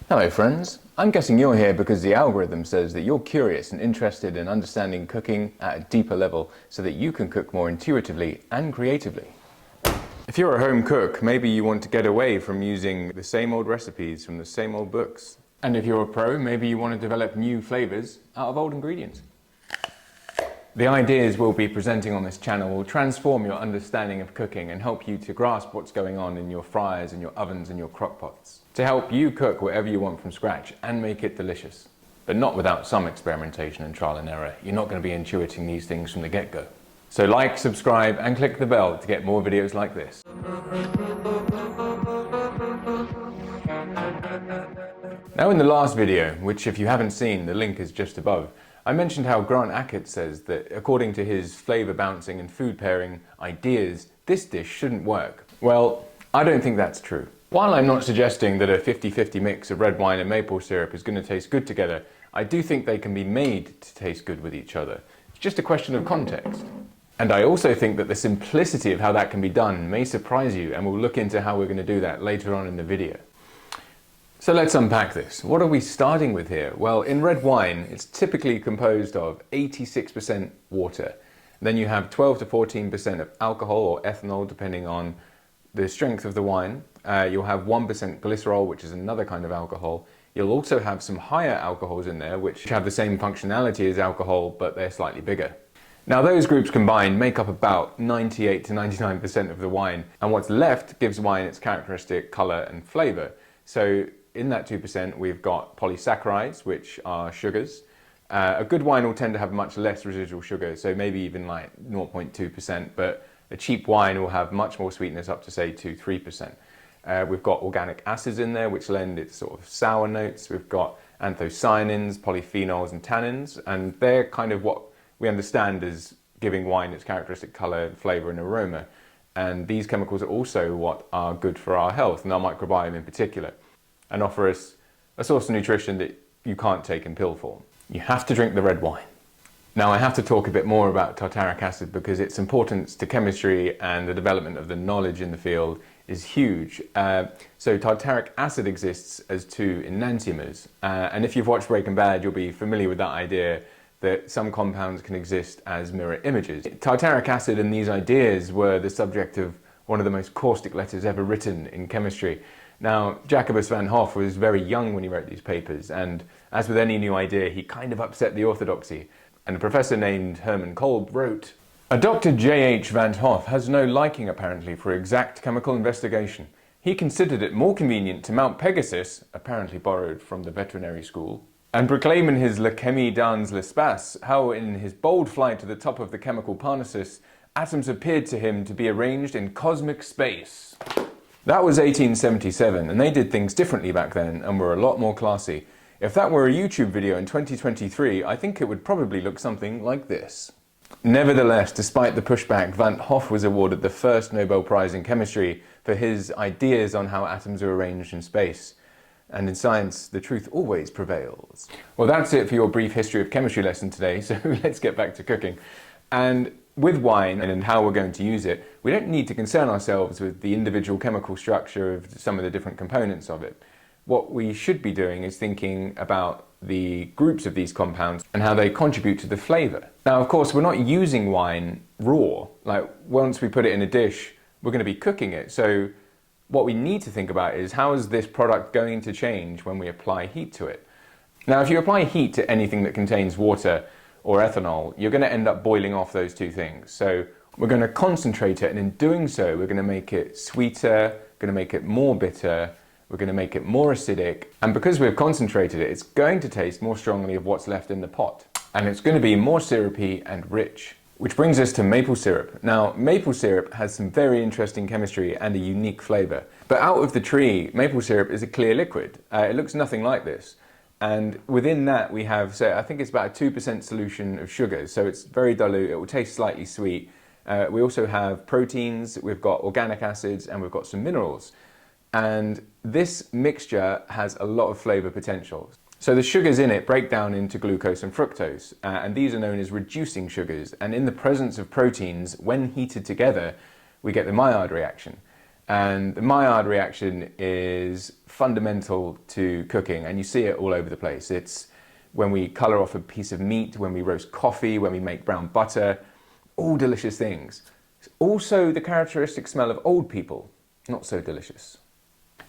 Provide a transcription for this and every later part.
Hello friends, I'm guessing you're here because the algorithm says that you're curious and interested in understanding cooking at a deeper level so that you can cook more intuitively and creatively. If you're a home cook, maybe you want to get away from using the same old recipes from the same old books. And if you're a pro, maybe you want to develop new flavors out of old ingredients. The ideas we'll be presenting on this channel will transform your understanding of cooking and help you to grasp what's going on in your fryers and your ovens and your crockpots, to help you cook whatever you want from scratch and make it delicious. But not without some experimentation and trial and error. You're not going to be intuiting these things from the get-go. So like, subscribe and click the bell to get more videos like this. Now in the last video, which if you haven't seen, the link is just above, I mentioned how Grant Achatz says that according to his flavour bouncing and food pairing ideas, this dish shouldn't work. Well, I don't think that's true. While I'm not suggesting that a 50-50 mix of red wine and maple syrup is going to taste good together, I do think they can be made to taste good with each other. It's just a question of context. And I also think that the simplicity of how that can be done may surprise you, and we'll look into how we're going to do that later on in the video. So let's unpack this. What are we starting with here? Well, in red wine, it's typically composed of 86% water. Then you have 12 to 14% of alcohol or ethanol, depending on the strength of the wine. You'll have 1% glycerol, which is another kind of alcohol. You'll also have some higher alcohols in there, which have the same functionality as alcohol, but they're slightly bigger. Now those groups combined make up about 98 to 99% of the wine, and what's left gives wine its characteristic colour and flavour. So in that 2%, we've got polysaccharides, which are sugars. A good wine will tend to have much less residual sugar, so maybe even like 0.2%, but a cheap wine will have much more sweetness, up to say 2-3%. We've got organic acids in there, which lend its sort of sour notes. We've got anthocyanins, polyphenols, and tannins, and they're kind of what we understand as giving wine its characteristic colour, flavour, and aroma. And these chemicals are also what are good for our health, and our microbiome in particular, and offer us a source of nutrition that you can't take in pill form. You have to drink the red wine. Now I have to talk a bit more about tartaric acid because its importance to chemistry and the development of the knowledge in the field is huge. So tartaric acid exists as two enantiomers, and if you've watched Breaking Bad, you'll be familiar with that idea that some compounds can exist as mirror images. Tartaric acid and these ideas were the subject of one of the most caustic letters ever written in chemistry. Now, Jacobus van Hoff was very young when he wrote these papers, and as with any new idea, he kind of upset the orthodoxy. And a professor named Hermann Kolb wrote, "A Dr. J.H. van Hoff has no liking apparently for exact chemical investigation. He considered it more convenient to mount Pegasus, apparently borrowed from the veterinary school, and proclaim in his Le Chemie dans l'espace how in his bold flight to the top of the chemical Parnassus, atoms appeared to him to be arranged in cosmic space." That was 1877, and they did things differently back then and were a lot more classy. If that were a YouTube video in 2023, I think it would probably look something like this. Nevertheless, despite the pushback, Van Hoff was awarded the first Nobel Prize in Chemistry for his ideas on how atoms are arranged in space. And in science, the truth always prevails. Well, that's it for your brief history of chemistry lesson today, so let's get back to cooking. And with wine and how we're going to use it, we don't need to concern ourselves with the individual chemical structure of some of the different components of it. What we should be doing is thinking about the groups of these compounds and how they contribute to the flavour. Now, of course, we're not using wine raw. Like, once we put it in a dish, we're going to be cooking it. So what we need to think about is how is this product going to change when we apply heat to it? Now, if you apply heat to anything that contains water or ethanol, you're going to end up boiling off those two things. So we're going to concentrate it, and in doing so, we're going to make it sweeter, going to make it more bitter, we're going to make it more acidic, and because we've concentrated it, it's going to taste more strongly of what's left in the pot. And it's going to be more syrupy and rich. Which brings us to maple syrup. Now, maple syrup has some very interesting chemistry and a unique flavour. But out of the tree, maple syrup is a clear liquid. It looks nothing like this. And within that we have, so I think it's about a 2% solution of sugar, so it's very dilute, it will taste slightly sweet. We also have proteins, we've got organic acids, and we've got some minerals. And this mixture has a lot of flavour potential. So the sugars in it break down into glucose and fructose, and these are known as reducing sugars. And in the presence of proteins, when heated together, we get the Maillard reaction. And the Maillard reaction is fundamental to cooking, and you see it all over the place. It's when we colour off a piece of meat, when we roast coffee, when we make brown butter, all delicious things. It's also the characteristic smell of old people, not so delicious.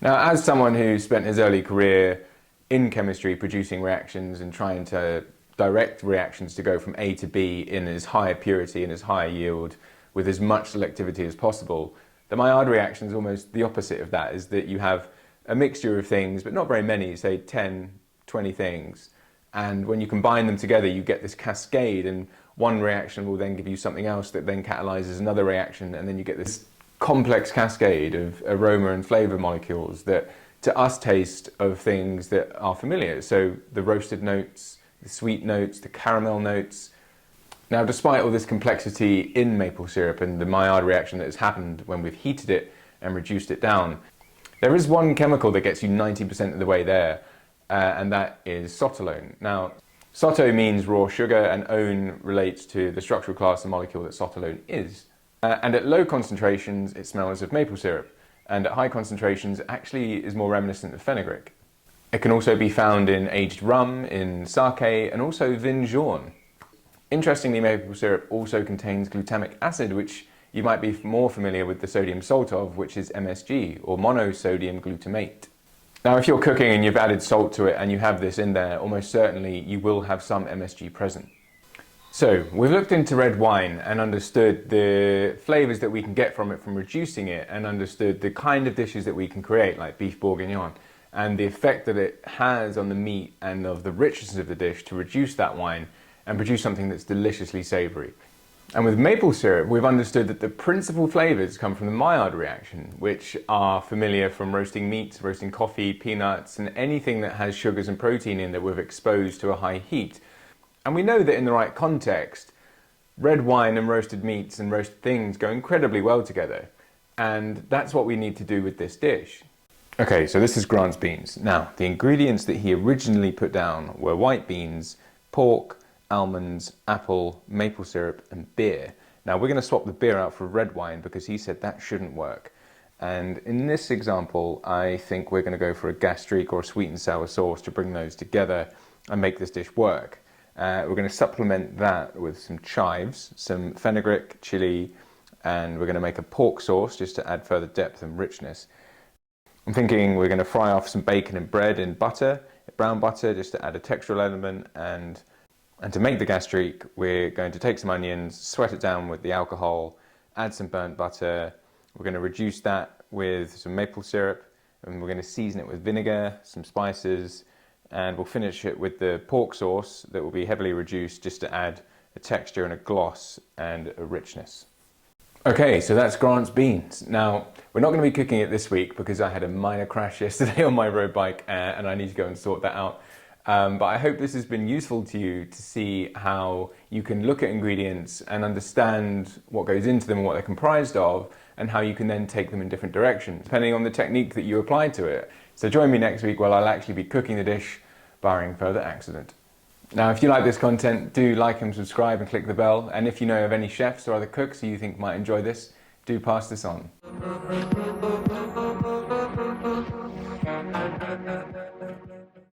Now, as someone who spent his early career in chemistry producing reactions and trying to direct reactions to go from A to B in as high a purity and as high a yield with as much selectivity as possible, the Maillard reaction is almost the opposite of that, is that you have a mixture of things, but not very many, say 10, 20 things. And when you combine them together, you get this cascade, and one reaction will then give you something else that then catalyzes another reaction, and then you get this complex cascade of aroma and flavour molecules that to us taste of things that are familiar. So the roasted notes, the sweet notes, the caramel notes. Now, despite all this complexity in maple syrup and the Maillard reaction that has happened when we've heated it and reduced it down, there is one chemical that gets you 90% of the way there, and that is sotalone. Now, soto means raw sugar, and one relates to the structural class of molecule that sotalone is. And at low concentrations, it smells of maple syrup, and at high concentrations, it actually is more reminiscent of fenugreek. It can also be found in aged rum, in sake, and also vin jaune. Interestingly, maple syrup also contains glutamic acid, which you might be more familiar with the sodium salt of, which is MSG, or monosodium glutamate. Now, if you're cooking and you've added salt to it and you have this in there, almost certainly you will have some MSG present. So, we've looked into red wine and understood the flavours that we can get from it from reducing it, and understood the kind of dishes that we can create, like beef bourguignon, and the effect that it has on the meat and of the richness of the dish to reduce that wine and produce something that's deliciously savoury. And with maple syrup, we've understood that the principal flavours come from the Maillard reaction, which are familiar from roasting meats, roasting coffee, peanuts, and anything that has sugars and protein in that we've exposed to a high heat. And we know that in the right context, red wine and roasted meats and roasted things go incredibly well together. And that's what we need to do with this dish. Okay, so this is Grant's beans. Now, the ingredients that he originally put down were white beans, pork, almonds, apple, maple syrup, and beer. Now, we're going to swap the beer out for red wine because he said that shouldn't work. And in this example, I think we're going to go for a gastrique or a sweet and sour sauce to bring those together and make this dish work. We're going to supplement that with some chives, some fenugreek, chili, and we're going to make a pork sauce just to add further depth and richness. I'm thinking we're going to fry off some bacon and bread in butter, brown butter, just to add a textural element, and to make the gastrique, we're going to take some onions, sweat it down with the alcohol, add some burnt butter. We're going to reduce that with some maple syrup, and we're going to season it with vinegar, some spices, and we'll finish it with the pork sauce that will be heavily reduced just to add a texture and a gloss and a richness. Okay, so that's Grant's beans. Now, we're not going to be cooking it this week because I had a minor crash yesterday on my road bike and I need to go and sort that out. But I hope this has been useful to you to see how you can look at ingredients and understand what goes into them and what they're comprised of, and how you can then take them in different directions, depending on the technique that you apply to it. So join me next week where I'll actually be cooking the dish, barring further accident. Now, if you like this content, do like and subscribe and click the bell. And if you know of any chefs or other cooks who you think might enjoy this, do pass this on.